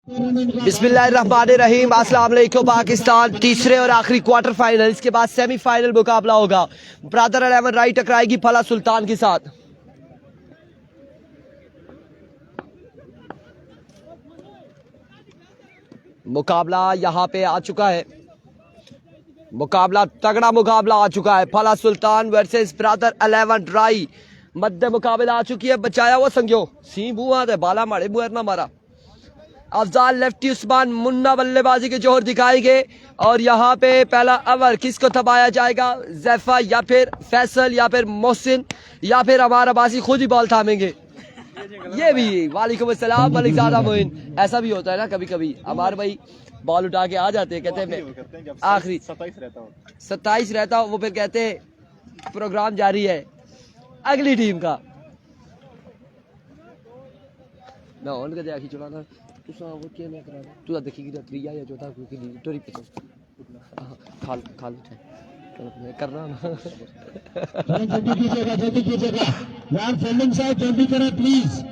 बिस्मिल्लाहिर्रहमानिर्रहीम। अस्सलाम वालेकुम पाकिस्तान। तीसरे और आखिरी क्वार्टर फाइनल, इसके बाद सेमीफाइनल मुकाबला होगा। ब्रदर 11 राई टकराएगी फला सुल्तान के साथ। मुकाबला यहाँ पे आ चुका है, मुकाबला तगड़ा मुकाबला आ चुका है। फला सुल्तान वर्सेस ब्रदर 11 राई मध्य मुकाबला आ चुकी है। बचाया हुआ संज्ञो सी बुआ दे बाला मारे बुआ ना मारा। अफजाल लेफ्टी, उस्मान मुन्ना बल्लेबाजी के जोहर दिखाएंगे। और यहाँ पे पहला ओवर किसको थमाया जाएगा? जैफा या फिर फैसल या फिर मोहसिन या फिर हमारा बासी खुद ही बॉल थामेंगे। ये भी वालेकुम अस्सलाम मलिक ज़ादा मोइन। ऐसा भी होता है ना कभी कभी, हमारे भाई बॉल उठा के आ जाते हैं, कहते हैं आखिरी 27 रहता हो, वो फिर कहते हैं प्रोग्राम जारी है अगली टीम का ना उनका देखी चुनाना वो क्या मैं करा तू देखी कि त्रिया या चौथा की टोरी पे खाल खाल मैं कर रहा हूं। जल्दी कीजिएगा यार, फील्डिंग साहब जल्दी करें प्लीज।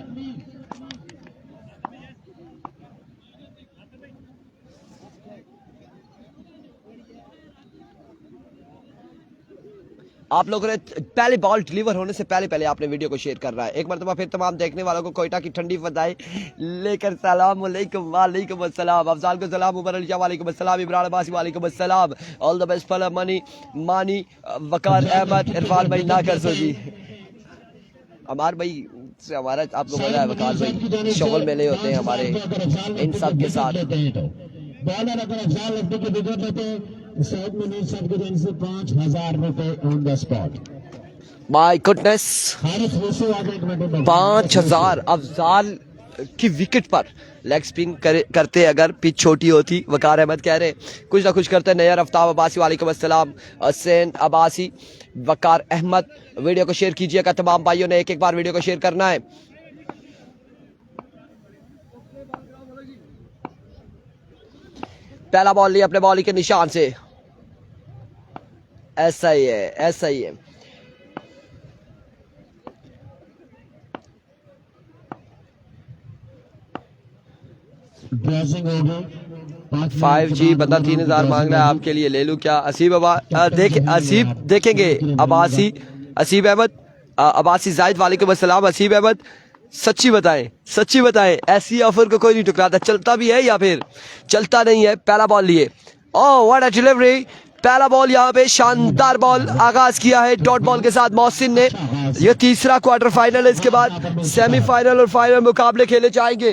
आप लोगों ने पहले बॉल डिलीवर होने से पहले पहले आपने वीडियो को शेयर करना है। एक मरतबा फिर तमाम देखने वालों को कोयटा की ठंडी फजाएं लेकर सलाम अलैकुम। वालेकुम अस्सलाम। अफजाल को सलाम, उमर अली वालेकुम अस्सलाम, इमरान अब्बासी वालेकुम अस्सलाम। ऑल द बेस्ट फला मनी मानी वकार अहमद इरफान भाई ना कर सो जी। हमारे भाई से हमारा आपको पता है वकार भाई शगल मेले होते हैं हमारे इन सब के साथ। बॉलर अगर अफजाल लेफ्टी की विकेट लेते साइड में नहीं सब के से 5000 रुपए on the spot. My goodness, 5000 Afzal की विकेट पर लेग स्पिन करते अगर पिच छोटी होती। वकार अहमद कह रहे कुछ ना कुछ करते। नैयर आफ्ताब अब्बासी वालेकुम अस्सलाम, हुसैन अब्बासी, वकार अहमद। वीडियो को शेयर कीजिएगा, तमाम भाइयों ने एक एक बार वीडियो को शेयर करना है। पहला बॉल लिया अपने बॉलिंग के निशान से। ऐसा ही है, ऐसा ही है। ड्रेसिंग हो गई 5G बंदा 3000 मांग रहा है, आपके लिए ले लूं क्या? असीब असीब देखेंगे। अब्बासी असीब अहमद अब्बासी जाहिद वालेकुम अस्सलाम। असीब अहमद सच्ची बताएं, सच्ची बताएं, ऐसी ऑफर को कोई नहीं टुकराता। चलता भी है या फिर चलता नहीं है। पहला बॉल लिए, ओह व्हाट अ डिलीवरी। पहला बॉल यहाँ पे शानदार बॉल आगाज किया है डॉट बॉल के साथ मोहसिन ने। यह तीसरा क्वार्टर फाइनल है, इसके बाद सेमीफाइनल और फाइनल मुकाबले खेले जाएंगे।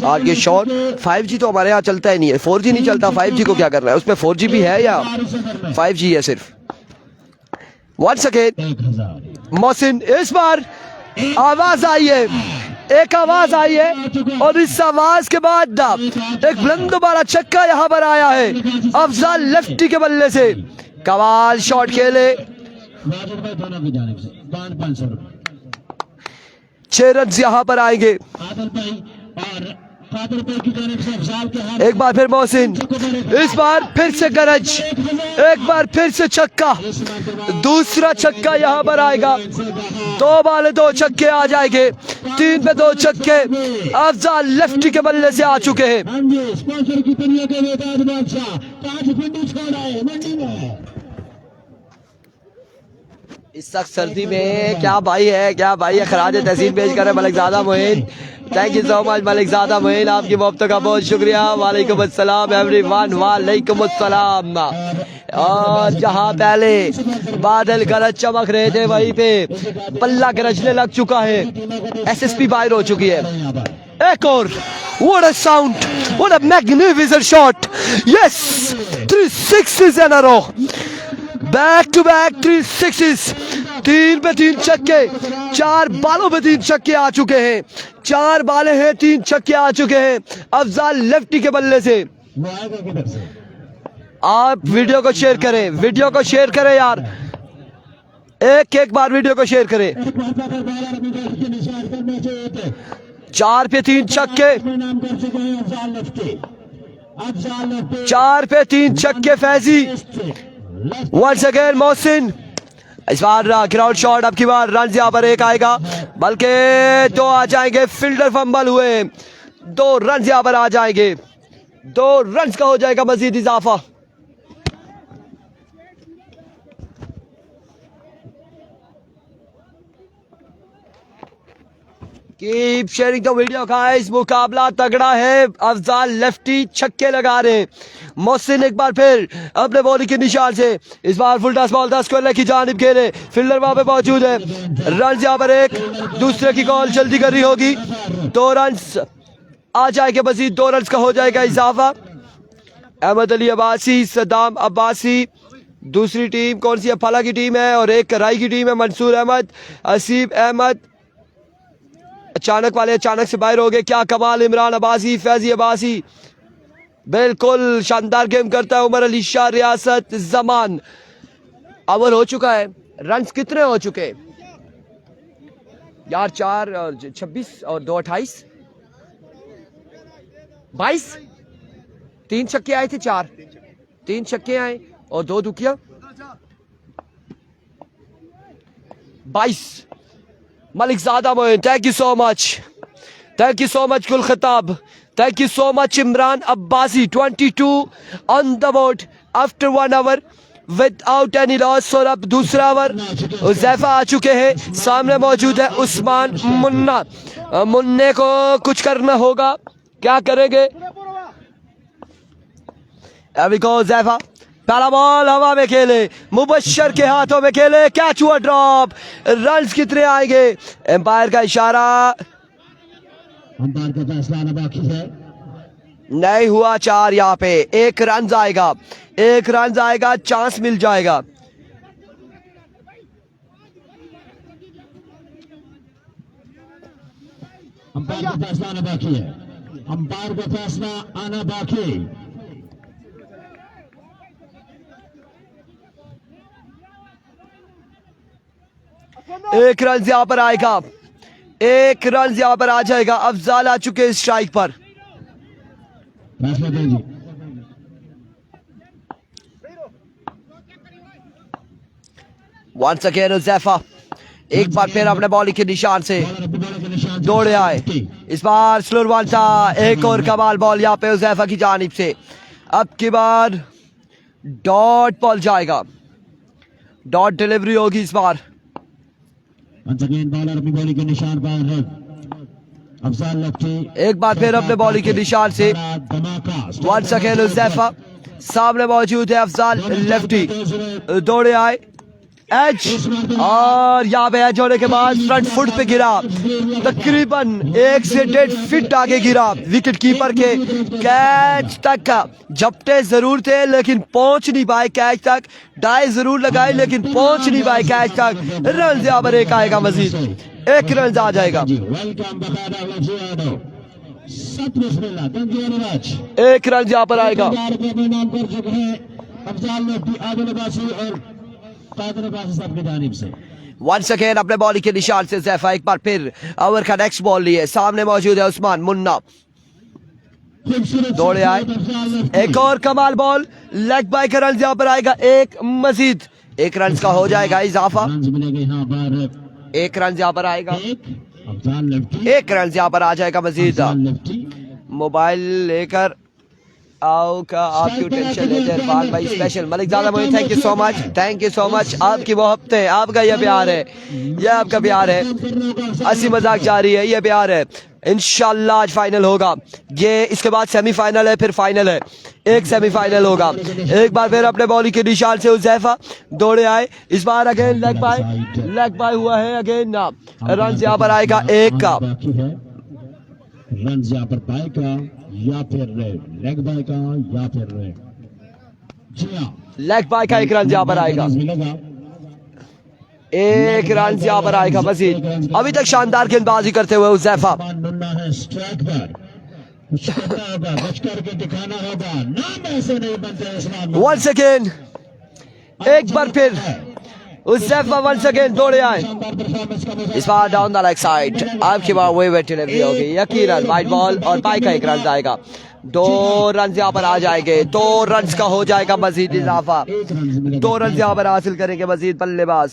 और ये शॉट 5G तो हमारे यहाँ चलता ही नहीं है, 4G नहीं चलता। 5G को क्या करना है, उसमें 4G भी है या 5G है सिर्फ। वंस अगेन मोहसिन, इस बार आवाज आई है, एक आवाज आई है और इस आवाज के बाद एक बुलंद वाला छक्का यहाँ पर आया है अफजाल लेफ्टी के बल्ले से। कमाल शॉट खेले। 6 रन यहाँ पर आएंगे। एक बार फिर मोहसिन, इस बार फिर से गरज, एक बार फिर से छक्का। दूसरा छक्का यहाँ पर आएगा। 2 बाले 2 छक्के आ जाएंगे। 3 पे 2 छक्के अफजाल लेफ्टी के बल्ले से आ चुके हैं। इस वक्त सर्दी में क्या भाई है, क्या भाई है। खराज तहसील पेश कर रहे Malik Zada Moin. Thank you so much Malik Zada Moin, आपकी मोहब्बत का बहुत शुक्रिया। वालेकुम अस्सलाम एवरीवन, वालेकुम अस्सलाम। और जहां पहले बादल गरज चमक रहे थे वहीं पे पल्ला गरजने लग चुका है। SSP बाहर हो चुकी है। एक और, what a sound, what a magnificent shot, yes, 3 sixes in a row, back to back 3 sixes। 3 पे 3 छक्के, 4 बालों पे 3 छक्के आ चुके हैं। 4 बाले हैं, 3 छक्के आ चुके हैं अफजाल लेफ्टी के बल्ले से। आप वीडियो को शेयर करें, वीडियो को शेयर करें यार, एक एक बार वीडियो को शेयर करें। 4 पे 3 छक्के, 4 पे 3 छक्के फैजी। वंस अगेन मोहसिन, इस बार ग्राउंड शॉट, अब की बार रन यहाँ पर 1 आएगा, बल्कि 2 आ जाएंगे। फील्डर फंबल हुए, 2 रन यहाँ पर आ जाएंगे, 2 रन का हो जाएगा मजीद इजाफा। Keep sharing the video guys, मुकाबला तगड़ा है। अफजाल लेफ्टी छक्के लगा रहे हैं। मोहसिन एक बार फिर अपने बॉलिंग के निशान से इस बार फुल टॉस बॉल 10 को की जानिब खेले, फील्डर वहां पे मौजूद है। रन यहाँ पर एक, दूसरे की कॉल जल्दी करनी होगी। 2 रन आ जाएंगे मजीद, 2 रन का हो जाएगा इजाफा। अहमद अली अब्बासी, सद्दाम अब्बासी, दूसरी टीम कौन सी है, फला की टीम है, और एक कराई की टीम है। मंसूर अहमद, असीब अहमद अचानक वाले अचानक से बाहर हो गए। क्या कमाल, इमरान अब्बासी, फैजी अब्बासी, बिल्कुल शानदार गेम करता है उमर अली शाह, रियासत जमान। ओवर हो चुका है, रन कितने हो चुके यार? 4 और 26 और 2 28 22। 3 छक्के आए थे, 3 छक्के आए और 2 दुकिया, 22। Malikzada Moin, thank you so much, thank you so much Gul Khatab, thank you so much Imran Abbasi. 22 on the board after 1 hour without any loss. और अब दूसरा ओवर उज़ैफा आ चुके हैं, सामने मौजूद है उस्मान मुन्ना। मुन्ने को कुछ करना होगा, क्या करेंगे? अभी को उज़ैफा, पहला बॉल हवा में खेले, मुबश्शर के हाथों में खेले, कैच हुआ ड्रॉप। रन्स कितने आएंगे? एम्पायर का इशारा, अंपायर का फैसला आना बाकी है। नहीं हुआ 4, यहाँ पे 1 रन आएगा, 1 रन आएगा, चांस मिल जाएगा। अंपायर का फैसला आना बाकी है, अंपायर का फैसला आना बाकी। 1 रन यहाँ पर आएगा, 1 रन यहाँ पर आ जाएगा। अफजाल आ चुके हैं स्ट्राइक पर। फैसला दीजिए। वंस अगेन उज़ैफा एक बार फिर अपने बॉलिंग के निशान से दौड़े आए। इस बार स्लोर बॉल था, एक और कमाल बॉल यहाँ पे उज़ैफा की जानिब से। अब की बार डॉट बॉल जाएगा, डॉट डिलीवरी होगी इस बार। Once again, बॉलर अपनी बॉलिंग के निशान पर है। अफजाल लेफ्टी एक बार फिर अपने बॉलिंग के निशान से वंस अगेन उज़ैफा, सामने मौजूद है अफजाल लेफ्टी, दौड़े आए, एज, और यहाँ पे एज होने के बाद फ्रंट फुट पे गिरा, तकरीबन 1 से 1.5 फीट आगे गिरा विकेट कीपर के कैच तक का। झपटे जरूर थे लेकिन पहुंच नहीं पाए कैच तक, डाई जरूर लगाए लेकिन पहुंच नहीं पाए कैच तक। रन यहाँ पर 1 आएगा मजीद, 1 रन आ जाएगा। 1 रन यहाँ पर आएगा। वंस अगेन अपने बॉलिंग के निशान से ज़ैफा एक बार फिर ओवर का नेक्स्ट बॉल लिए, सामने मौजूद है उस्मान मुन्ना, दौड़े आए, एक और कमाल बॉल, लेग बाय का रन यहाँ पर आएगा, 1 मजीद, 1 रन का हो जाएगा इजाफा। 1 रन यहाँ पर आएगा, 1 रन यहाँ पर आ जाएगा मजीद। मोबाइल लेकर आओ का आपकी टेंशन लेते इरफान भाई special. Malikzada Moin, thank you so much, thank you so much. आपकी मोहब्बत है, आपका यह प्यार है, यह आपका प्यार है, हंसी मजाक जारी है, यह प्यार है। इंशाल्लाह आज फाइनल होगा ये, इसके बाद सेमीफाइनल है, फिर फाइनल है, 1 सेमीफाइनल होगा। एक बार फिर अपने बॉलिंग के निशान से उज़ैफा दौड़े आए, इस बार अगेन लेग बाय हुआ है अगेन ना। रन यहाँ पर आएगा 1 का, रन यहाँ पर बाय का या फिर लेग बाय का या फिर लेग बाय का 1 रन यहाँ पर आएगा, 1 रन यहाँ पर आएगा मजीद। अभी तक शानदार गेंदबाजी करते हुए उज़ैफा, वंस अगेन एक बार फिर उज़ैफा वंस अगेन दौड़े आए, इस बार डाउन द लेग साइड। आपकी बार वही बैठी डिलीवरी होगी, यकीनन वाइड बॉल और बाई का 1 रन आएगा। 2 रन यहाँ पर आ जाएंगे, 2 रन का हो जाएगा मजीद इजाफा। 2 रन यहाँ पर हासिल करेंगे मजीद बल्लेबाज।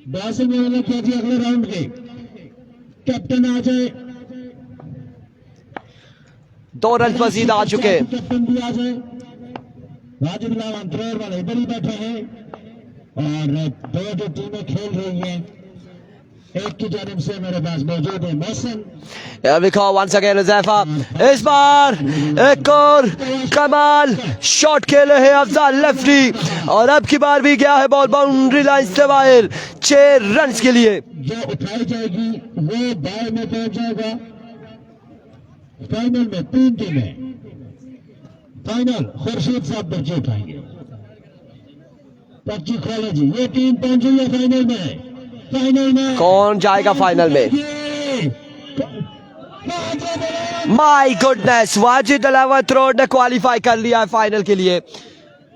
बॉसिंग में वाला क्या जी अगले राउंड के कैप्टन आ जाए, 2 रन मजीद आ चुके हैं। कैप्टन भी आ जाए। वाजिद लावन त्रोड़ वाले इधर ही बैठे हैं और दो जो टीमें खेल रही हैं, एक की जानिब से मेरे पास मौजूद है मौसम। Here we go once again Huzaifa, इस बार एक और कमाल शॉट खेले हैं अफजाल लेफ्टी और अब की बार भी गया है बॉल बाउंड्री लाइन से बाहर 6 रन के लिए। जो उठाई जाएगी वो बाय में पहुंच जाएगा। फाइनल में 3 टीमें, फाइनल खुर्शीद साहब बच्चे उठाएंगे। पर्ची खोले जी, ये टीम पहुंची है फाइनल में। फाइनल में कौन जाएगा फाइनल में? My goodness, Wajid Ahlawat road ने क्वालिफाई कर लिया है फाइनल के लिए।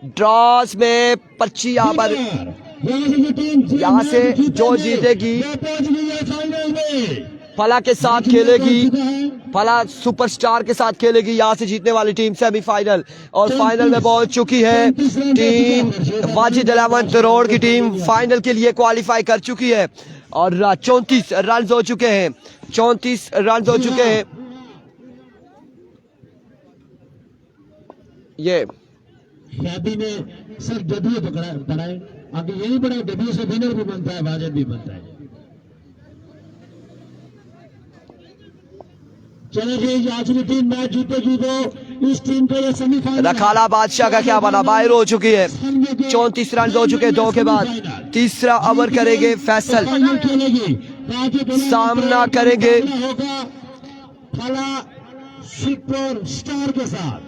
ड्रॉस में पर्ची यहाँ पर, यहाँ से जो जीतेगी फाइनल में फला के साथ खेलेगी, फला सुपरस्टार के साथ खेलेगी। यहाँ से जीतने वाली टीम सेमीफाइनल और फाइनल में पहुंच चुकी है टीम वाजिद अलावत रोड की टीम फाइनल के लिए क्वालिफाई कर चुकी है और 34 रन हो चुके हैं, 34 रन हो चुके हैं। ये शादी में सिर्फ डब्ल्यू पढ़ाए, आगे यही पढ़ाए, डब्ल्यू से विनर भी बनता है, वाजिद भी बनता है। चलो जी, आज की टीम मैच जीतेगी तो इस टीम को ये सेमीफाइनल। रखाला बादशाह का क्या बना, बाहर हो चुकी है। 34 रन हो चुके हैं 2 के बाद। तीसरा ओवर करेंगे फैसल, सामना करेंगे सुपर स्टार के साथ।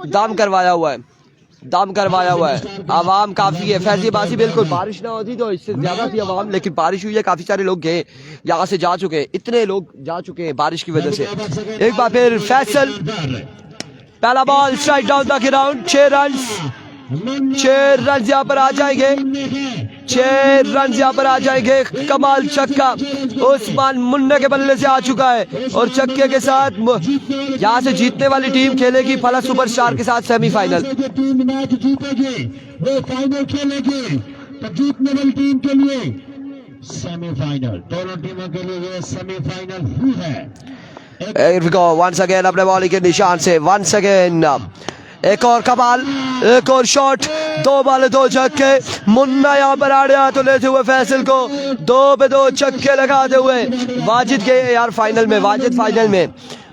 दाम करवाया हुआ है, दाम करवाया हुआ है। आवाम काफी है, फैसलीबाजी बिल्कुल, बारिश ना होती तो इससे ज्यादा थी आवाम, लेकिन बारिश हुई है, काफी सारे लोग गए यहाँ से जा चुके हैं, इतने लोग जा चुके हैं बारिश की वजह से। एक बार फिर फैसल, पहला ball strike down the ground, 6 run, 6 run यहाँ पर आ जाएंगे, 6 रन यहाँ पर आ जाएंगे। कमाल छक्का उस्मान मुन्ना के बल्ले से आ चुका है और छक्के के साथ यहाँ से जीतने वाली टीम खेलेगी फला सुपरस्टार के साथ सेमीफाइनल। टीम मैच जीतेगी वो फाइनल खेलेगी, तो जीतने वाली टीम के लिए सेमीफाइनल, दोनों टीमों के लिए ये सेमीफाइनल ही है। वंस अगेन अपने बॉलिंग के निशान से, वंस अगेन एक और कमाल, एक और शॉट, 2 बॉल 2 छक्के। मुन्ना यहाँ पर आड़े हाथों लेते हुए फैसल को 2 पे 2 छक्के लगाते हुए वाजिद के यार फाइनल में, वाजिद फाइनल में,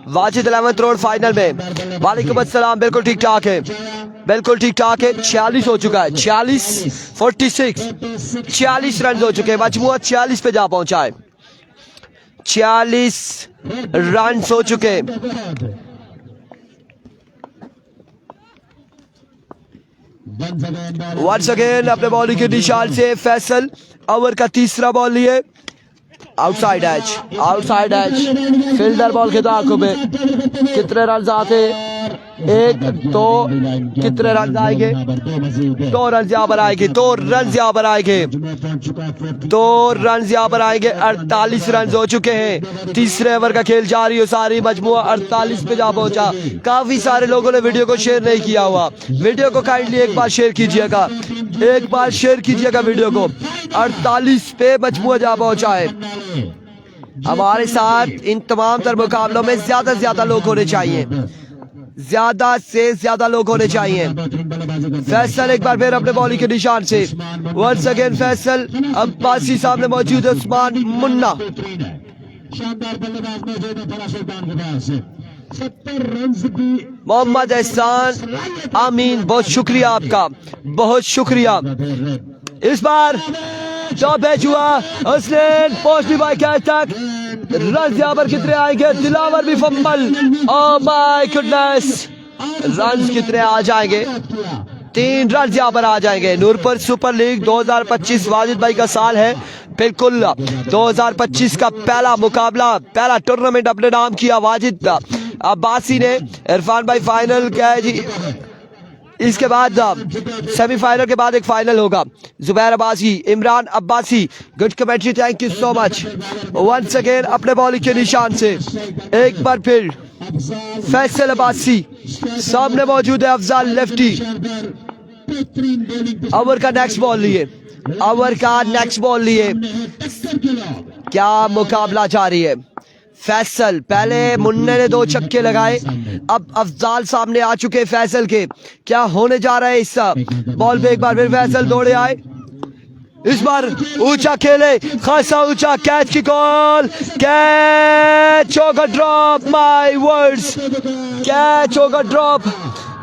वाजिद अलावत रोड फाइनल में। वालेकुम अस्सलाम, बिल्कुल ठीक ठाक है, बिल्कुल ठीक ठाक है। 46 हो चुका है, 46 रन हो चुके हैं, मजमुआ 46 पे जा पहुंचा है, 46 रन हो चुके हैं। वंस अगेन अपने बॉलिंग के निशान से फैसल ओवर का तीसरा बॉल लिए, outside edge, outside edge. Fielder ball के आंखों में कितने रन आते, 1 2 कितने रन आएंगे, 2 रन यहाँ पर आएंगे, 2 रन यहाँ पर आएंगे, 2 रन यहाँ पर आएंगे। 48 रन हो चुके हैं, तीसरे ओवर का खेल जारी हो, सारी मजमुआ 48 पे जा पहुंचा। काफी सारे लोगों ने वीडियो को शेयर नहीं किया हुआ, वीडियो को काइंडली एक बार शेयर कीजिएगा, एक बार शेयर कीजिएगा वीडियो को। 48 पे मजमुआ जा पहुंचा है। हमारे साथ इन तमाम तर मुकाबलों में ज्यादा से ज्यादा लोग होने चाहिए, ज्यादा से ज्यादा लोग होने चाहिए। फैसल एक बार फिर अपने बॉलिंग के निशान से, वंस अगेन फैसल, अब्बासी सामने मौजूद है, उस्मान मुन्ना। शानदार बल्लेबाज मौजूद है फला सुल्तान के पास, 70 रन की। मोहम्मद एहसान आमीन, बहुत शुक्रिया आपका, बहुत शुक्रिया। इस बार टॉप मैच हुआ, हसनैन पहुंचनी बाय कैच तक, रन यहाँ पर कितने आएंगे, दिलावर भी fumble, oh my goodness, run कितने आ जाएंगे, 3 रन यहाँ पर आ जाएंगे। नूरपुर सुपर लीग 2025 वाजिद भाई का साल है, बिल्कुल 2025 का पहला मुकाबला, पहला टूर्नामेंट अपने नाम किया वाजिद अब्बासी ने। इरफान भाई फाइनल क्या है जी, इसके बाद सेमीफाइनल के बाद एक फाइनल होगा। Zubair Abbasi, Imran Abbasi, good commentary, thank you so much. Once again अपने बॉलिंग के निशान से एक बार फिर फैसल अब्बासी, सामने मौजूद है अफजाल लेफ्टी। ओवर का नेक्स्ट बॉल लिए, ओवर का नेक्स्ट बॉल लिए। टक्कर के लॉग। क्या मुकाबला जारी है। फैसल, पहले मुन्ने ने 2 छक्के लगाए, अब अफजाल सामने आ चुके फैसल के। क्या होने जा रहा है इस बॉल पे। एक बार फिर फैसल दौड़े आए, इस बार ऊंचा खेले, खासा ऊंचा, कैच की कॉल, कैच होगा ड्रॉप, माय वर्ड्स, कैच होगा ड्रॉप,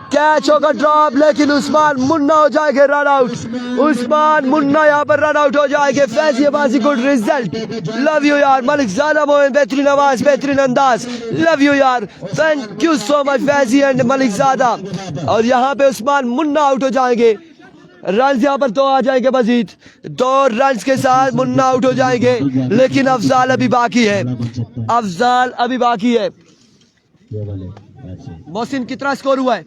कैच होगा ड्रॉप, लेकिन उस्मान मुन्ना हो जाएंगे रन आउट। उस्मान मुन्ना यहाँ पर रन आउट हो जाएंगे। फैजियाबाजी गुड रिजल्ट, लव यू यार। मलिक ज़ादा मोइन बेहतरीन आवाज, बेहतरीन अंदाज, लव यू यार, thank you so much Faizi and Malik ज़ादा। और यहाँ पे उस्मान मुन्ना आउट हो जाएंगे। रन यहाँ पर 2 आ जाएंगे मजीद, 2 रन के साथ मुन्ना आउट हो जाएंगे, लेकिन अफजाल अभी बाकी है, अफजाल अभी बाकी है। मोहसिन कितना स्कोर हुआ है।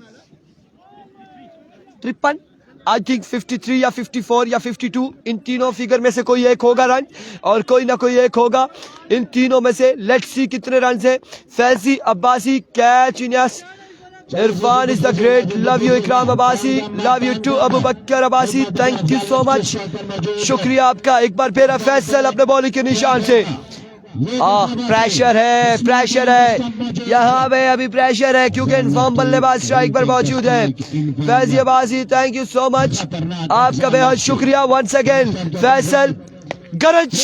53, आई थिंक 53 या 54 या 52, इन तीनों फिगर में से कोई एक होगा रन, और कोई ना कोई एक होगा इन तीनों में से। लेट्स सी कितने रन है। फैजी अब्बासी, कैच इनियस, Irfan is the great, love you Ikram Abbasi, love you too Abu Bakar Abbasi, thank you so much, शुक्रिया आपका। एक बार फिर फैसल अपने बॉलिंग के निशान से। प्रेशर है, प्रेशर है यहाँ पे, अभी प्रेशर है क्योंकि इनफॉर्म बल्लेबाज स्ट्राइक पर मौजूद है। Faizi Abbasi, thank you so much, आपका बेहद शुक्रिया वंस अगेन। फैसल गरज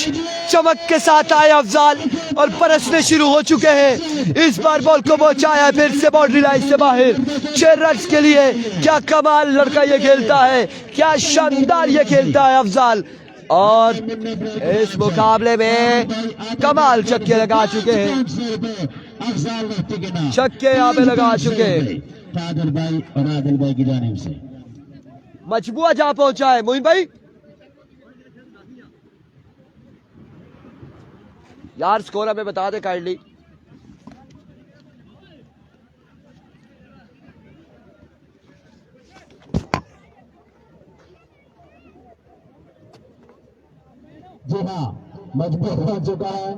चमक के साथ आए अफजाल और परसने शुरू हो चुके हैं। इस बार बॉल को पहुंचाया फिर से बाउंड्री लाइन से बाहर 6 रन के लिए। क्या कमाल लड़का ये खेलता है, क्या शानदार ये खेलता है अफजाल, और इस मुकाबले में कमाल छक्के लगा चुके हैं, छक्के यहाँ पे लगा चुके हैं। आदिल भाई और आदिल भाई की जानिब से मजबूआ जहाँ पहुंचा है। मोइन भाई यार स्कोर हमें बता दे काइंडली। जी हाँ, मजबूत हो चुका है।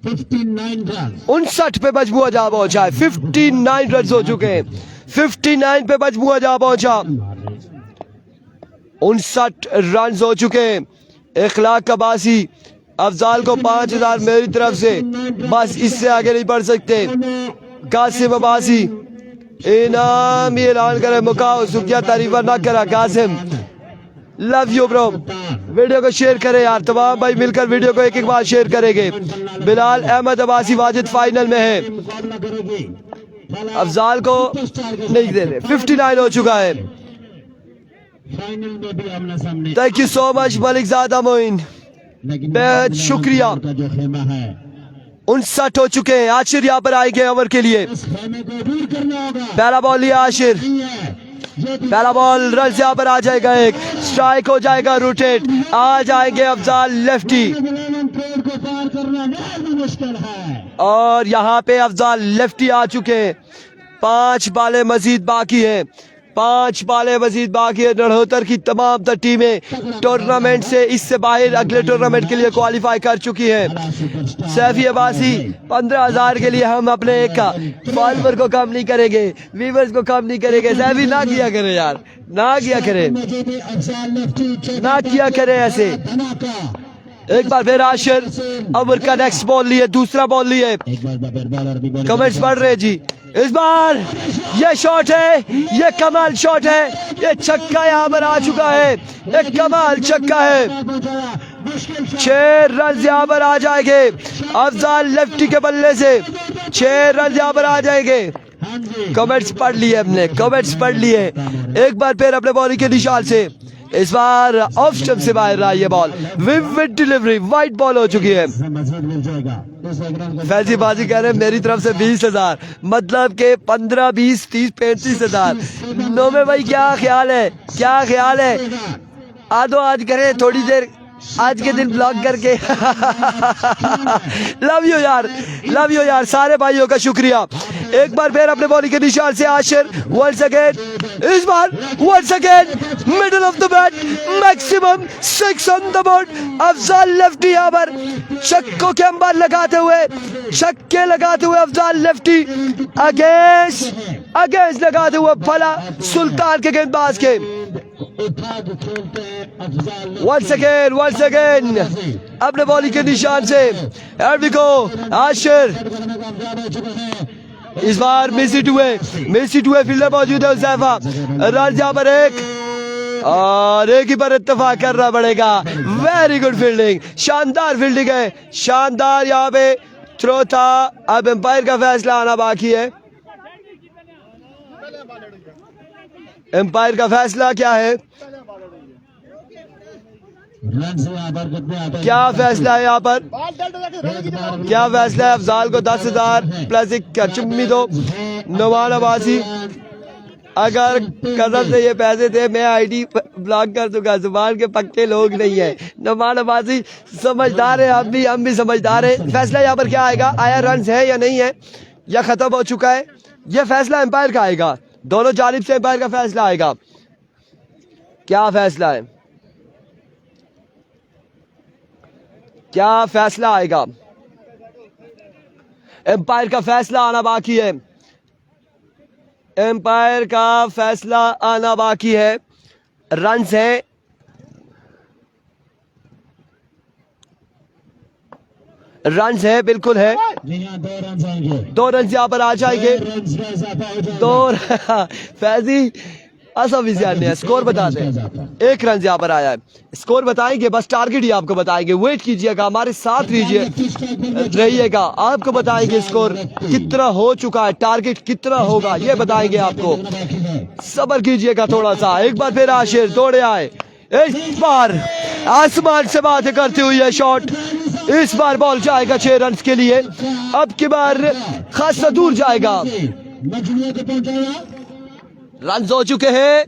59 रन, 59 पे मजबूआ जा पहुंचा है। 59 रन हो चुके हैं, 59 पे मजबूआ जा पहुंचा। 59 रन हो चुके हैं। इखलाक अब्बासी, अफजाल को 5000 मेरी तरफ से, बस इससे आगे नहीं बढ़ सकते। कासिम अब्बासी, इनाम ऐलान करे, मुकाओ सुखिया तारीफा ना करा। Qasim love you bro, video को शेयर करें यार, तमाम भाई मिलकर वीडियो को एक बार शेयर करेंगे। बिलाल अहमद अब्बासी वाजिद फाइनल में है, अफजाल को नहीं दे रहे। 59 हो चुका है। फाइनल में भी आमने सामने। Thank you so much Malik Zada Moin, बेहद शुक्रिया। जो खेमा है 59 हो चुके हैं। आशिर यहाँ पर आएंगे ओवर के लिए। इस खेमे को दूर करना होगा। पहला बॉल लिया आशिर, पहला बॉल रन यहाँ पर आ जाएगा, एक स्ट्राइक हो जाएगा, रोटेट आ जाएंगे अफजाल लेफ्टी, को पार करना बहुत मुश्किल है। और यहाँ पे अफजाल लेफ्टी आ चुके हैं। 5 बालें मजीद बाकी हैं, 5 बालें मजीद बाकी है। नड़होतर की तमाम टीमें टूर्नामेंट से इससे बाहर अगले टूर्नामेंट के लिए क्वालिफाई कर चुकी है। सैफी अब्बासी, 15,000 के लिए हम अपने एक का फॉलोवर को कम नहीं करेंगे, व्यूवर्स को कम नहीं करेंगे। सैफी ना किया करे यार, ना किया करे, ना किया करे ऐसे। एक बार फिर आशिर ओवर का नेक्स्ट बॉल लिए, दूसरा बॉल लिए। कमेंट्स पढ़ रहे जी। इस बार ये शॉट है, ये कमाल शॉट है, ये छक्का यहाँ पर आ चुका है, एक कमाल छक्का है। 6 रन यहाँ पर आ जाएंगे अफजाल लेफ्टी के बल्ले से, 6 रन यहाँ पर आ जाएंगे। कमेंट्स पढ़ लिए हमने, कमेंट्स पढ़ लिए। एक बार फिर अपने बॉलिंग के निशान से, इस बार ऑफ स्टंप से बाहर रहा ये ball, vivid delivery, white ball हो चुकी है। फैजी बाजी कह रहे हैं मेरी तरफ से 20,000, मतलब के 15, 20, 30, 35,000। नोमे भाई क्या ख्याल है, क्या ख्याल है? आधो आज करें थोड़ी देर आज के दिन ब्लॉग करके। लव यू यार, लव यू यार, सारे भाइयों का शुक्रिया। एक बार फिर अपने बॉलिंग के निशान से आशिर वंस अगेन, इस बार once again middle of the bat, maximum 6 on the board. Afzal lefty यहाँ पर छक्कों के अंबार लगाते हुए, छक्के लगाते हुए अफजाल लेफ्टी अगेंस्ट लगाते हुए फला सुल्तान के गेंदबाज के। भाग खेलते हैं अफजाल। once again अपने बॉलिंग के निशान से एर्विको आशिर इस बार मिसी टुए फील्डर मौजूद है उज़ैफा। रन यहाँ पर एक और एक ही पर इत्तेफाक करना पड़ेगा। वेरी गुड फील्डिंग, शानदार फील्डिंग है, शानदार। यहाँ पे थ्रो था, अब एम्पायर का फैसला आना बाकी है। एम्पायर का फैसला क्या है, रन से यहाँ पर कितने आते हैं? क्या फैसला है यहाँ पर, क्या फैसला है? अफजाल को 10,000 प्लस एक चुम्मी दो। नुमान अब्बासी, अगर कसम से ये पैसे थे मैं आईडी ब्लॉक कर दूंगा। जुबान के पक्के लोग नहीं है। नुमान अब्बासी समझदार है, हम भी समझदार है। फैसला यहाँ पर क्या आएगा, आया रन है या नहीं है, या खत्म हो चुका है? यह फैसला एम्पायर का आएगा, दोनों जानिब से एम्पायर का फैसला आएगा। क्या फैसला है, क्या फैसला आएगा? एम्पायर का फैसला आना बाकी है, एम्पायर का फैसला आना बाकी है। रन्स हैं, रन्स है, बिल्कुल है। जी हाँ, 2 रन आएंगे, 2 रन यहाँ पर आ जाएंगे। 2 फैजी असफ ने स्कोर बता दें। 1 रन यहाँ पर आया है, स्कोर बताएंगे, बस टारगेट ही आपको बताएंगे। वेट कीजिएगा, हमारे साथ रहिएगा, आपको बताएंगे स्कोर कितना हो चुका है, टारगेट कितना होगा ये बताएंगे आपको। सब्र कीजिएगा थोड़ा सा। एक बार फिर आशिर दौड़े आए, इस बार आसमान से बातें करते हुए शॉट, इस बार बॉल जाएगा 6 रन के लिए। अब की बार खासा दूर जाएगा। रन हो चुके हैं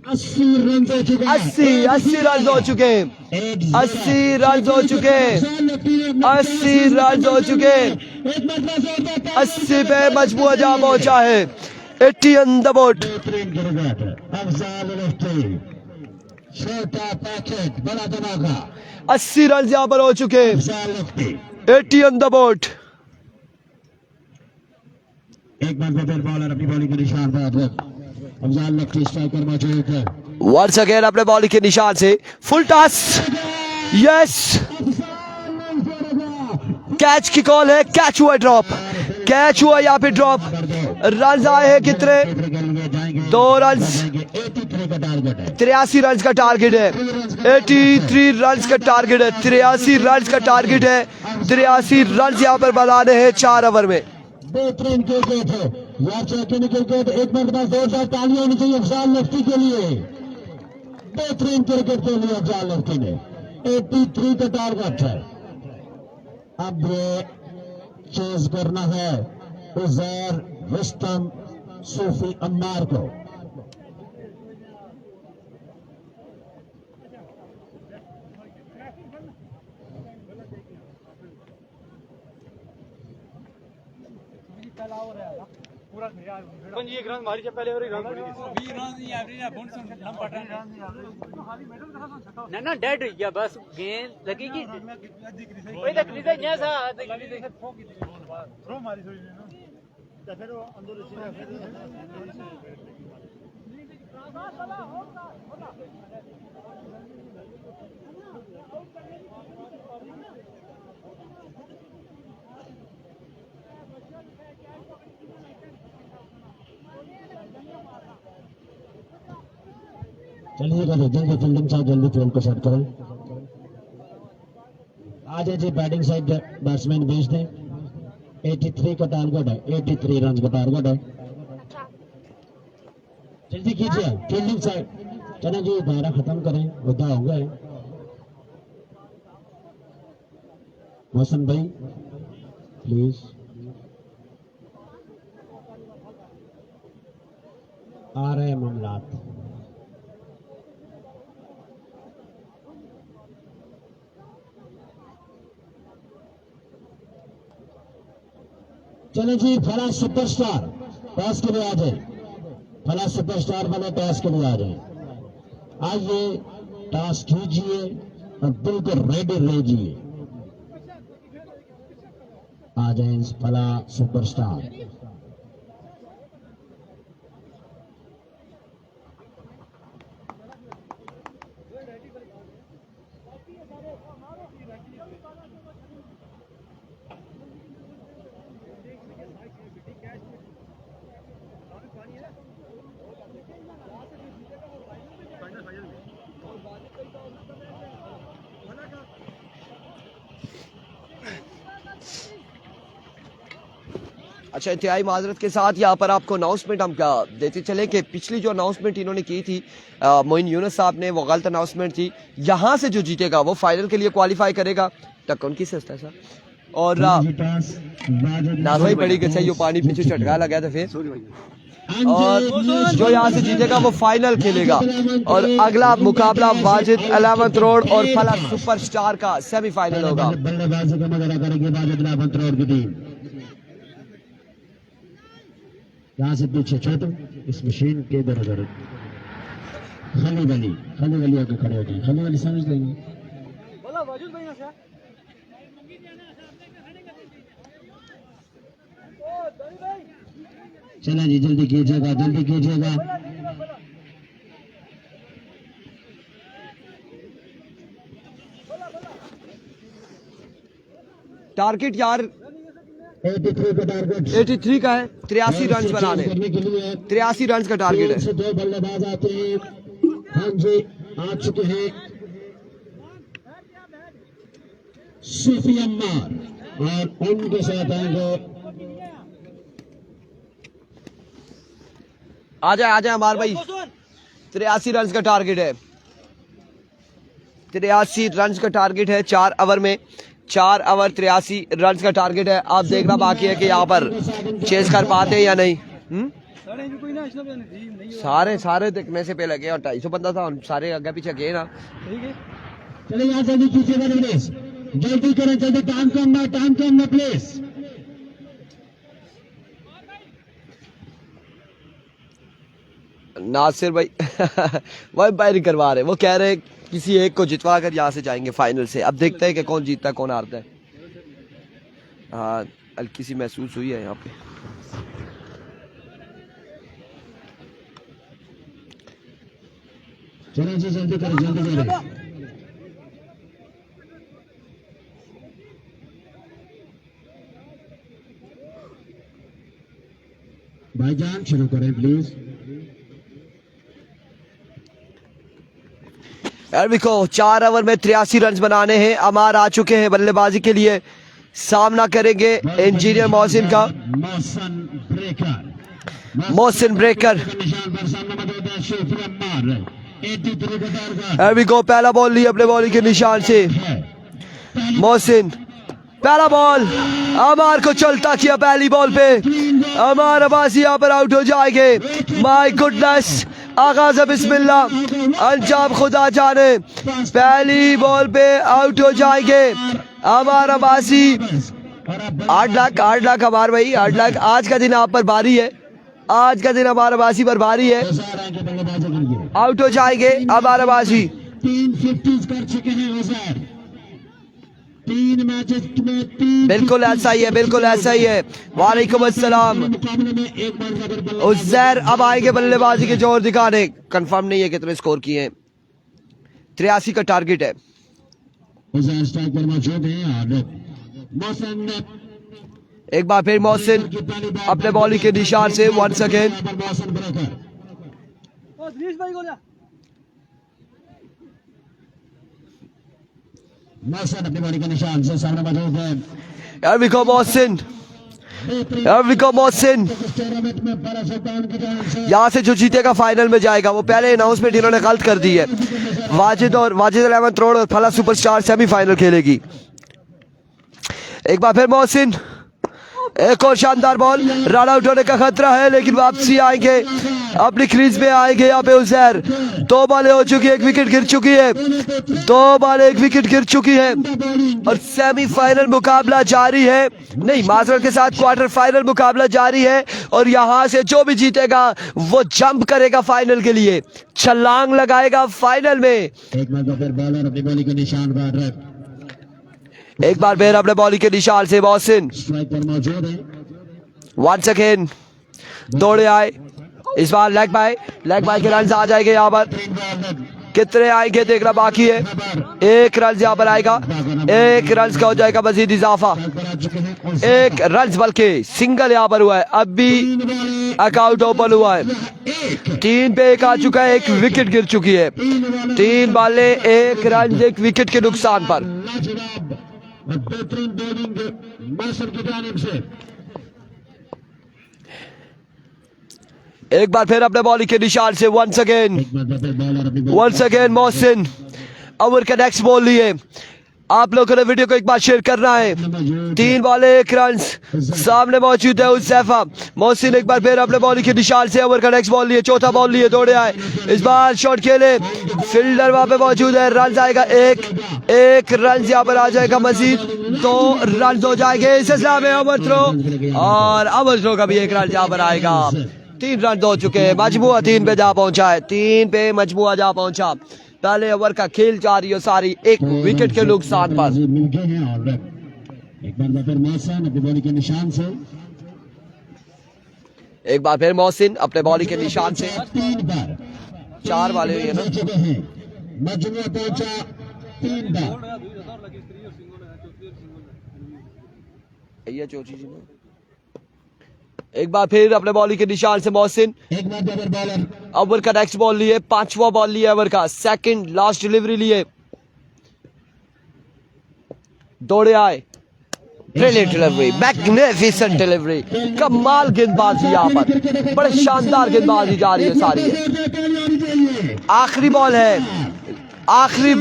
80 रन हो चुके हैं, 80 रन हो चुके हैं, 80 रन हो चुके हैं, 80 रन हो चुके हैं। 80 पे मजबूर जा पहुंचा है। 80 ऑन द बोर्ड। छोटा पैकेट बड़ा धमाका, 80 रन यहाँ पर हो चुके हैं। 80 ऑन द बोर्ड। एक बार फिर बॉलर अपनी बॉलिंग के निशान पर अफजाल लफ्टी स्ट्राइकर मौजूद है। वंस अगेन अपने बॉलिंग के निशान से फुल टॉस, यस, कैच की कॉल है, कैच हुआ ड्रॉप, कैच हुआ यहाँ पे ड्रॉप। रन आए हैं कितने, 2 रन, 83 रन का टारगेट है, 83 रन का टारगेट है, 83 रन का टारगेट है। 83 रन यहाँ पर बनाने हैं 4 ओवर में। बेहतरीन क्रिकेट है, क्रिकेट। एक मिनट में जोरदार तालियां होनी चाहिए अफजाल लफ्टी के लिए। बेहतरीन क्रिकेट के लिए अफजाल लफ्टी ने 83 का टारगेट है। अब ये चेज करना है उजैर रुस्तम सूफी अम्मार को। ना डेड हो गया, बस गेंद लगेगी। वही तक नहीं था सा चलिए जल्दी फील्डिंग साइड, जल्दी फील्ड को सेट करें। आ जाए जी, बैटिंग साइड बैट्समैन भेज दें। 83 का टारगेट है, 83 रन का टारगेट है। जल्दी कीजिए फील्डिंग साइड। चलें जी, दायरा खत्म करें, मुद्दा हो गए। मोहसिन भाई प्लीज, आ रहे हैं मामलात। चलो जी, फला सुपरस्टार टॉस के लिए आ जाए। फला सुपरस्टार वाले टॉस के लिए आ जाए। आइए टॉस कीजिए और बिल्कुल रेडी रहिए। आ जाए फला सुपरस्टार। अच्छा, इंतहाई माजरत के साथ यहाँ पर आपको अनाउंसमेंट हम क्या देते चले कि पिछली जो अनाउंसमेंट इन्होंने की थी मोइन यूनुस साहब ने, वो गलत अनाउंसमेंट थी। यहाँ से जो जीतेगा वो फाइनल के लिए क्वालिफाई करेगा। टक्कर उनकी सस्ता सा और नाजवाई बड़ी के चाहिए पानी पीछे चटका लगा था फिर, और जो यहाँ से जीतेगा वो फाइनल खेलेगा। और अगला मुकाबला वाजिद 11th रोड और फलक सुपरस्टार का सेमीफाइनल होगा। बल्लेबाजी का मुकाबला करेगी वाजिद 11th रोड की टीम। यहाँ से पीछे छोटू इस मशीन के इधर उधर खाली गली होकर खड़े हो गए। खाली गली समझ लेंगे। चला जी, जल्दी कीजिएगा, जल्दी कीजिएगा। टारगेट यार 83 का टारगेट, 83 का है, 83 रन बनाने, 83 रन का टारगेट है। दो बल्लेबाज आते हैं। हाँ जी, आ चुके हैं सूफी अम्मार और उनके साथ आएंगे। आ जाए हमारे भाई। 83 रन का टारगेट है, 83 रन का टारगेट है। 4 ओवर में 4 ओवर 83 रन का टारगेट है। आप देखना बाकी है कि यहाँ पर चेस कर पाते हैं या नहीं। सारे देखने से पहले गए और 250 बंदा था, सारे आगे पीछे गए ना। चलिए यहाँ जल्दी कीजिएगा प्लीज, जल्दी करें, जल्दी, टाइम कम ना प्लीज। नासिर भाई वही फायरिंग करवा रहे, वो कह रहे हैं किसी एक को जितवा कर यहाँ से जाएंगे फाइनल से। अब देखते हैं कि कौन जीतता है कौन हारता है। हाँ, हल्की सी महसूस हुई है यहाँ पे। चलो जी, जल्दी करें, जल्दी करें। भाईजान शुरू करें प्लीज। एरविको 4 ओवर में 83 रन बनाने हैं। अमार आ चुके हैं बल्लेबाजी के लिए, सामना करेंगे इंजीनियर मोहसिन का। मोहसिन ब्रेकर। एरविको पहला बॉल ली अपने बॉलिंग के निशान से। मोहसिन पहला बॉल, अमार को चलता किया पहली बॉल पे। अमार अब्बासी यहाँ पर आउट हो जाएंगे। माय गुडनेस, आगाज बिस्मिल्लाह, अंजाम खुदा जाने। पहली बॉल पे आउट हो जाएंगे अमार अब्बासी। 8 लाख अमार भाई, 8 लाख। आज का दिन आप पर भारी है, आज का दिन अमार अब्बासी पर भारी है। आउट हो जाएंगे अमार अब्बासी। 3 50 कर चुके हैं उज़ैर, 3 मैचेस में 3। बिल्कुल ऐसा ही है, बिल्कुल ऐसा ही है। वालेकुम अस्सलाम। उज़ैर अब आएंगे बल्लेबाजी के जोर दिखाने। कंफर्म नहीं है कितने स्कोर किए हैं। 83 का टारगेट है। उज़ैर स्ट्राइक पर मौजूद हैं और मोहसिन, एक बार फिर मोहसिन अपने बॉलिंग के निशान से। वंस अगेन मोहसिन अपनी बॉलिंग के निशान से सामने मौजूद है। एरविको मोहसिन, एरविको मोहसिन यहाँ से जो जीतेगा फाइनल में जाएगा। वो पहले अनाउंसमेंट इन्होंने गलत कर दी है। वाजिद 11th रोड और फला सुपरस्टार सेमीफाइनल खेलेगी। एक बार फिर मोहसिन, एक और शानदार बॉल। रन आउट होने का खतरा है लेकिन वापसी आएंगे, अपनी क्रीज में आएंगे यहाँ पे उज़ैर। 2 बॉलें हो चुकी है, 1 विकेट गिर चुकी है। 2 बॉलें 1 विकेट गिर चुकी है और सेमीफाइनल मुकाबला जारी है। नहीं, माजरत के साथ क्वार्टर फाइनल मुकाबला जारी है। और यहाँ से जो भी जीतेगा वो जंप करेगा फाइनल के लिए, छलांग लगाएगा फाइनल में। एक बार फिर बॉलर अपनी बॉलिंग के निशान पर, एक बार फिर अपने बॉलिंग के निशान से मोहसिन। स्ट्राइक पर मौजूद है। वंस अगेन दौड़े आए, इस बार लेग बाय के रन आ जाएंगे यहाँ पर। कितने आएंगे देखना बाकी है। 1 रन यहाँ पर आएगा, 1 रन का हो जाएगा मजीद इजाफा। 1 रन बल्कि सिंगल यहाँ पर हुआ है। अब भी अकाउंट ओपन हुआ है। 3 पे 1 आ चुका है, 1 विकेट गिर चुकी है। 3 बॉलें 1 रन 1 विकेट के नुकसान पर। बेहतरीन बॉलिंग मोहसिन की जानिब से। एक बार फिर अपने बॉलिंग के निशान से वंस अगेन मोहसिन ओवर का नेक्स्ट बॉल लिए। आप लोगों ने वीडियो को एक बार शेयर करना है। 3 बॉल 1 रन सामने मौजूद है उज़ैफा। मोहसिन एक बार फिर अपने बॉलिंग के निशान से ओवर का नेक्स्ट बॉल लिए, चौथा बॉल लिए, दौड़े आए, इस बार शॉट खेले, फील्डर वहां पे मौजूद है, रन आएगा एक रन यहाँ पर आ जाएगा, मजीद 2 रन हो जाएंगे इस सिलसिला में। ओवर थ्रो और ओवर थ्रो का भी 1 रन यहाँ पर आएगा। 3 रन हो चुके हैं, मजमुआ 3 पे जा पहुंचा है, 3 पे मजमुआ जा पहुंचा। पहले ओवर का खेल जारी है सारी, 1 विकेट के नुकसान पर। एक बार फिर मोहसिन अपनी बॉलिंग के निशान से, एक बार फिर मोहसिन अपने बॉलिंग के निशान से 3 बार 4 वाले हुए ना, मजमुआ पहुंचा 3 बार। ये चौथी जी में। एक बार फिर अपने बॉलिंग के निशान से मोहसिन एक बार बॉलर ओवर का नेक्स्ट बॉल लिए, 5वां बॉल लिए ओवर का, सेकंड लास्ट डिलीवरी लिए, दौड़े आए, ब्रिलियंट डिलीवरी, मैग्निफिसेंट डिलीवरी, कमाल गेंदबाजी यहाँ पर, बड़े शानदार गेंदबाजी जा रही है सारी है। आखिरी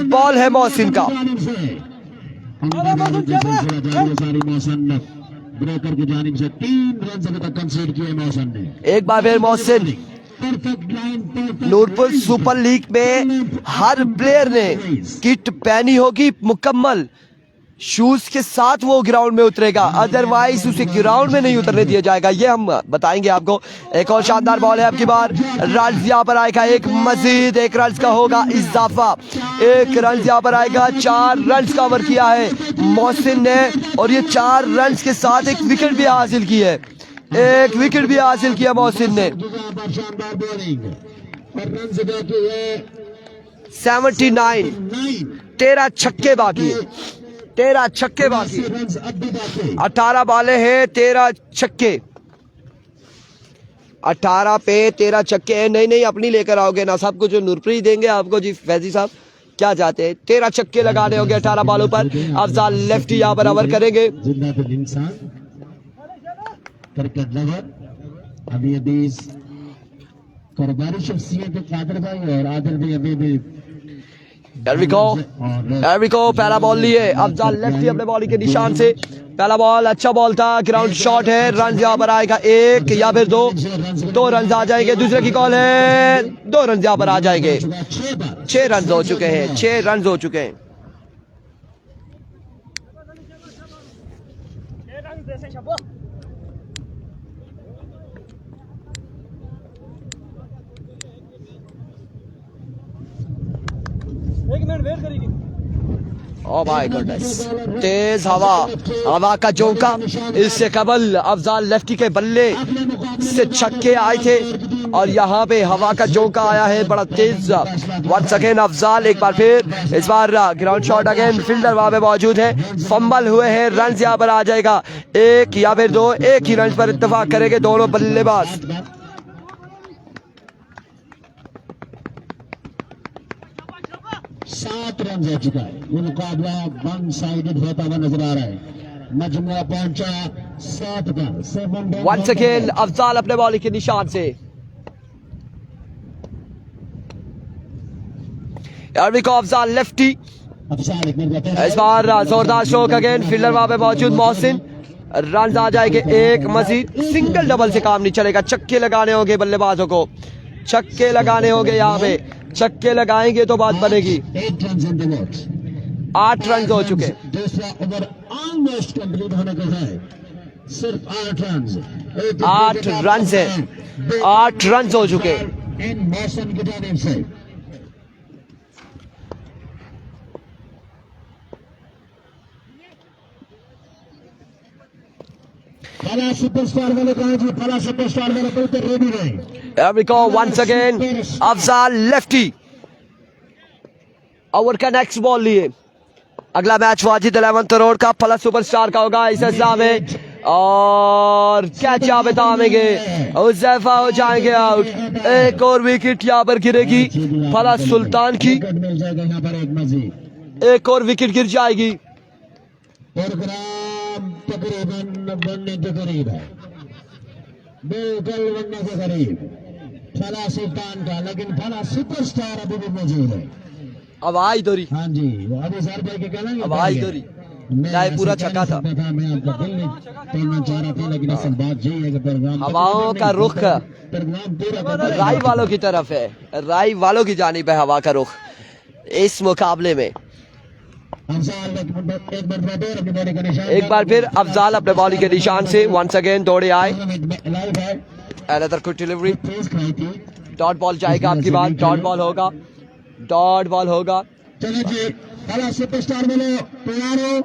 बॉल है मोहसिन का। ब्रेकर की जानिब से 3 रन अभी तक कंसीड किए मोहसिन ने। एक बार फिर मोहसिन, नूरपुर सुपर लीग में हर प्लेयर ने किट पहनी होगी मुकम्मल, शूज के साथ वो ग्राउंड में उतरेगा, अदरवाइज उसे ग्राउंड में नहीं उतरने दिया जाएगा, ये हम बताएंगे आपको। एक और शानदार बॉल है आपकी बार, रन यहाँ पर आएगा, एक मजीद 1 रन का होगा इजाफा, 1 रन यहाँ पर आएगा। 4 रन कवर किया है मोहसिन ने और ये 4 रन के साथ 1 विकेट भी हासिल की है, 1 विकेट भी हासिल किया मोहसिन ने। 79, 13 छक्के बाकी है, 13 छक्के बाकी, 18 बाले हैं, 13 छक्के, 18 पे 13 छक्के हैं। नहीं अपनी लेकर आओगे ना, सब कुछ नूरपुर ही देंगे आपको जी। फैजी साहब क्या चाहते हैं? 13 छक्के लगाने होंगे 18 बॉलों पर। अफजाल लेफ्टी यहाँ पर ओवर करेंगे। पहला बॉल लिए अफजाल लेफ्टी अपने बॉलिंग के निशान से, पहला बॉल अच्छा बॉल था, ग्राउंड शॉट है, रन यहाँ पर आएगा 1 या फिर 2 रन आ जाएंगे। दूसरे की कॉल है, 2 रन यहाँ पर आ जाएंगे। 6 रन हो चुके हैं, 6 रन हो चुके हैं। ओह माय गॉडनेस, तेज हवा का झोंका। इससे कबल अफजाल लेफ्टी के बल्ले से छक्के आए थे और यहाँ पे हवा का झोंका आया है बड़ा तेज। वंस अगेन अफजाल, एक बार फिर, इस बार ग्राउंड शॉट अगेन, फील्डर वहां पे मौजूद है, फंबल हुए हैं, रन यहाँ पर आ जाएगा 1 या फिर 2, 1 ही रन पर इत्तेफाक करेंगे दोनों बल्लेबाज। 7 रन हो चुका है, ये मुकाबला वन साइडेड होता हुआ नजर आ रहा है। मजमुआ पहुंचा 7 पर। वंस अगेन अफजाल अपने बॉलिंग के निशान से, अफजाल लेफ्टी, इस बार जोरदार स्ट्रोक अगेन, फील्डर वहां पे मौजूद मोहसिन, रन आ जाएंगे 1 मजीद। सिंगल डबल से काम नहीं चलेगा, छक्के लगाने होंगे बल्लेबाजों को, छक्के लगाने होंगे यहाँ पे, छक्के लगाएंगे तो बात बनेगी। 8 रन हो चुके, दूसरा ओवर ऑलमोस्ट कंप्लीट होने को है, सिर्फ 8 रन से 8 रन हो चुके। मौसम की जानिब से पहला सुपरस्टार वाले कहा जी, पहला सुपरस्टार वाले कोई तो रेडी रहे। Here we go once again, Afzal lefty over का नेक्स्ट बॉल लिए। अगला मैच वाजिद 11th रोड का फला सुपरस्टार का होगा इस हिस्सा में, और कैच यहाँ पे थामेंगे, उज़ैफा हो जाएंगे आउट। एक और विकेट यहाँ पर गिरेगी फला सुल्तान की, मिल जाएगा यहाँ पर एक मजीद, एक और विकेट गिर जाएगी। प्रोग्राम तकरीबन बनने के करीब है, बिल्कुल बनने के करीब। फला सुल्तान का, लेकिन फला सुपरस्टार अभी भी मौजूद है। आवाज दो रही, हाँ जी, वो अभी सर भाई के कहना आवाज दो रही। नहीं, पूरा छक्का था। मैं आपका दिल नहीं तोड़ना चाह रहा था, लेकिन असल बात यही है कि प्रोग्राम हवाओं का रुख प्रोग्राम पूरा राई वालों की तरफ है, राई वालों की जानिब है हवा का रुख इस मुकाबले में। एक बार फिर अफजाल अपने बॉलिंग के निशान से वंस अगेन दौड़े आए। Another quick delivery, dot ball जाएगा आपकी बात, डॉट बॉल होगा, डॉट बॉल होगा। चलो जी, फला सुपरस्टार बोलो, तैयार हो?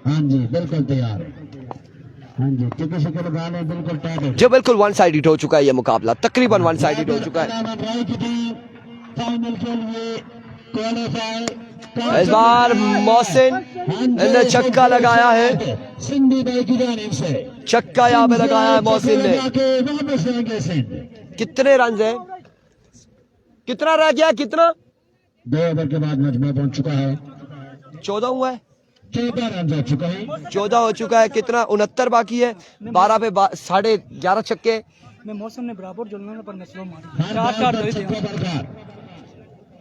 हाँ जी, बिल्कुल तैयार है। हाँ जी, क्योंकि शक्ल गाने बिल्कुल टाइट है। जो बिल्कुल वन साइडेड हो चुका है ये मुकाबला, तकरीबन वन साइडेड हो चुका है। फाइनल के लिए क्वालीफाई इस बार मोहसिन ने छक्का लगाया है, सिंधी भाई की जानिब से छक्का यहाँ पे लगाया है मोहसिन ने। वापस आएंगे सिंध। कितने रन है, कितना रह गया, कितना 2 ओवर के बाद मजमा पहुंच चुका है, 14 हुआ है, 14 रन हो चुका है, 14 हो चुका है। कितना 69 बाकी है, 12 पे 11.5 छक्के। मैं मौसम ने बराबर जुलने पर नस्लों हर मारी बॉल पर छक्का दरकार।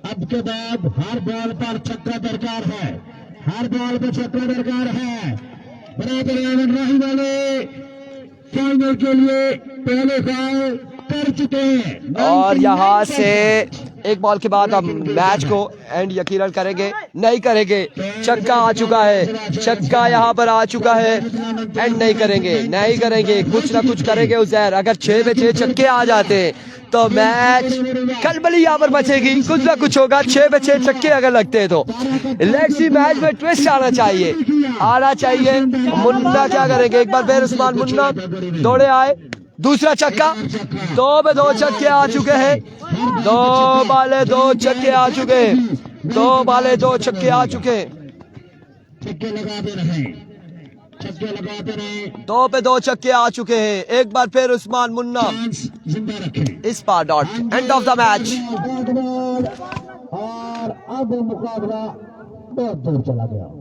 अब के बाद हर बॉल पर छक्का दरकार है, हर बॉल पर छक्का दरकार है। बराबर राही वाले फाइनल के लिए पहले फाइल कर चुके हैं और यहाँ से एक बॉल के बाद हम मैच को एंड यकीनन करेंगे, नहीं करेंगे। छक्का आ चुका है, छक्का यहाँ पर आ चुका है, एंड नहीं करेंगे, नहीं करेंगे, कुछ ना कुछ करेंगे उजैर। अगर 6 पे 6 छक्के आ जाते तो मैच कलबली यहाँ पर बचेगी, कुछ ना कुछ होगा। 6 पे 6 छक्के अगर लगते तो लेट्स सी, मैच में ट्विस्ट आना चाहिए, आना चाहिए। मुन्ना क्या करेंगे, एक बार फिर उस्मान मुन्ना दौड़े आए, दूसरा छक्का, 2 पे 2 छक्के आ चुके हैं, 2 बाले 2 छक्के आ चुके हैं, 2 बाले 2 छक्के आ चुके हैं। छक्के लगाते रहे, छक्के लगाते रहे, 2 पे 2 छक्के आ चुके हैं। एक बार फिर उस्मान मुन्ना जिंदा रखें। इस पार dot, end of the match. और अब मुकाबला बहुत दूर चला गया।